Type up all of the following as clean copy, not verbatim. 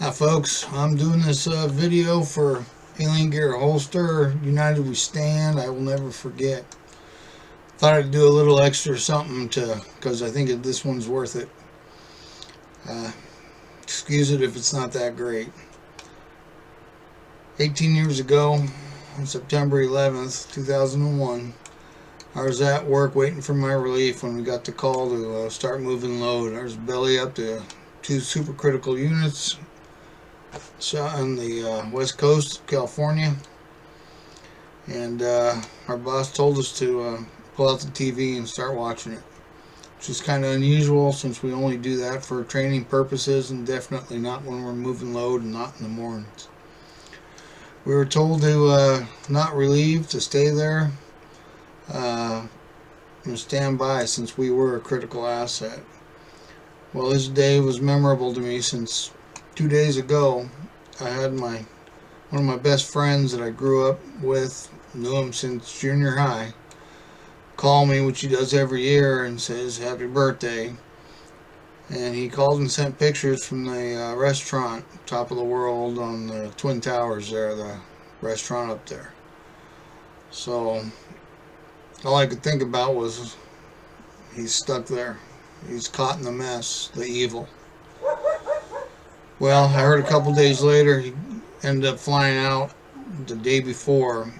Hi folks, I'm doing this video for Alien Gear Holster, United We Stand, I will never forget. Thought I'd do a little extra something because I think this one's worth it. Excuse it if it's not that great. 18 years ago, on September 11th, 2001, I was at work waiting for my relief when we got the call to start moving load. I was belly up to 2 supercritical units on the west coast of California, and our boss told us to pull out the TV and start watching it, which is kind of unusual since we only do that for training purposes and definitely not when we're moving load and not in the mornings. We were told to not relieve, to stay there and stand by since we were a critical asset. Well, this day was memorable to me since 2 days ago I had one of my best friends that I grew up with, knew him since junior high, call me, which he does every year, and says happy birthday. And he called and sent pictures from the restaurant, top of the world on the Twin Towers there, the restaurant up there. So all I could think about was he's stuck there. He's caught in the mess, the evil. Well, I heard a couple days later he ended up flying out the day before,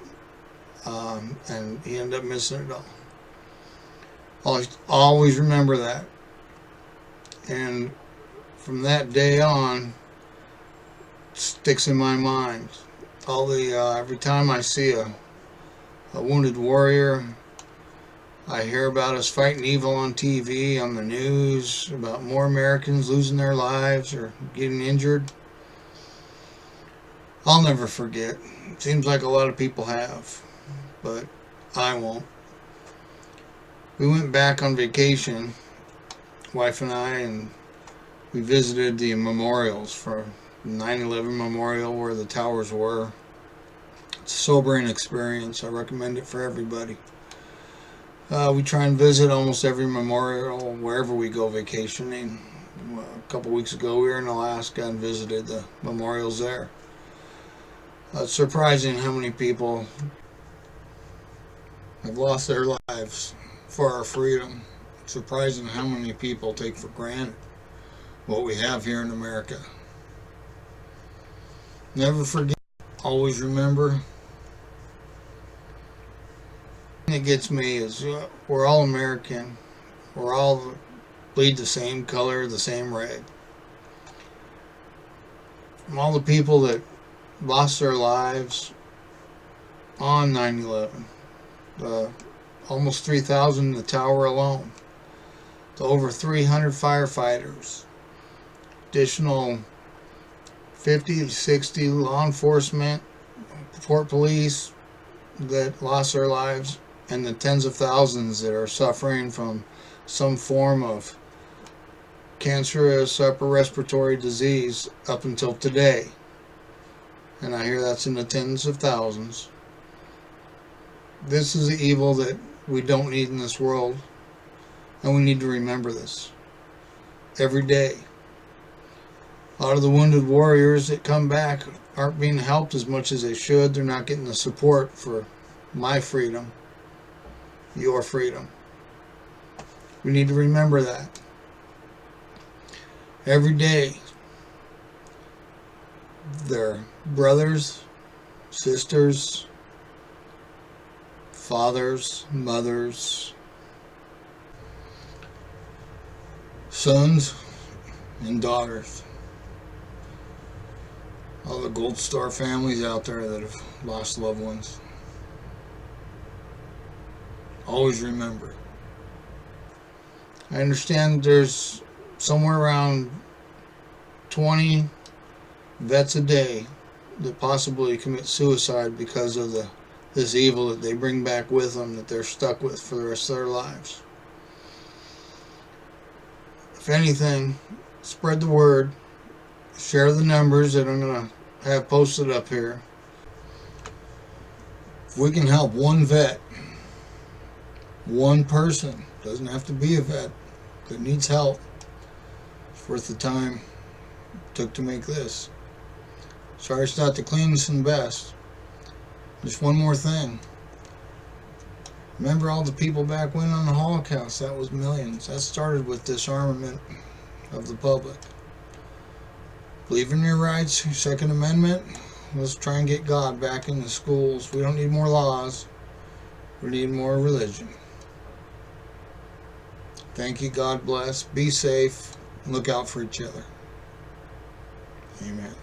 and he ended up missing it all. I'll always remember that. And from that day on, it sticks in my mind. Every time I see a wounded warrior, I hear about us fighting evil on TV, on the news, about more Americans losing their lives or getting injured. I'll never forget. It seems like a lot of people have, but I won't. We went back on vacation, wife and I, and we visited the memorials for 9/11 Memorial where the towers were. It's a sobering experience. I recommend it for everybody. We try and visit almost every memorial wherever we go vacationing. A couple weeks ago we were in Alaska and visited the memorials there. It's surprising how many people have lost their lives for our freedom. It's surprising how many people take for granted what we have here in America. Never forget, always remember. It gets me is we're all American. We're all bleed the same color, the same red. From all the people that lost their lives on 9/11, almost 3,000 in the tower alone, to over 300 firefighters, additional 50 to 60 law enforcement, port police that lost their lives, and the tens of thousands that are suffering from some form of cancerous upper respiratory disease up until today. And I hear that's in the tens of thousands. This is the evil that we don't need in this world, and we need to remember this every day. A lot of the wounded warriors that come back aren't being helped as much as they should. They're not getting the support for my freedom, your freedom. We need to remember that every day. Their brothers, sisters, fathers, mothers, sons, and daughters. All the Gold Star families out there that have lost loved ones. Always remember. I understand there's somewhere around 20 vets a day that possibly commit suicide because of this evil that they bring back with them, that they're stuck with for the rest of their lives. If anything, spread the word, share the numbers that I'm going to have posted up here. If we can help one vet, one person, doesn't have to be a vet, that needs help, it's worth the time. took to make this. Sorry it's not the cleanest and best. Just one more thing. Remember all the people back when on the Holocaust? That was millions. That started with disarmament of the public. Believe in your rights, your Second Amendment. Let's try and get God back in the schools. We don't need more laws. We need more religion. Thank you. God bless. Be safe. Look out for each other. Amen.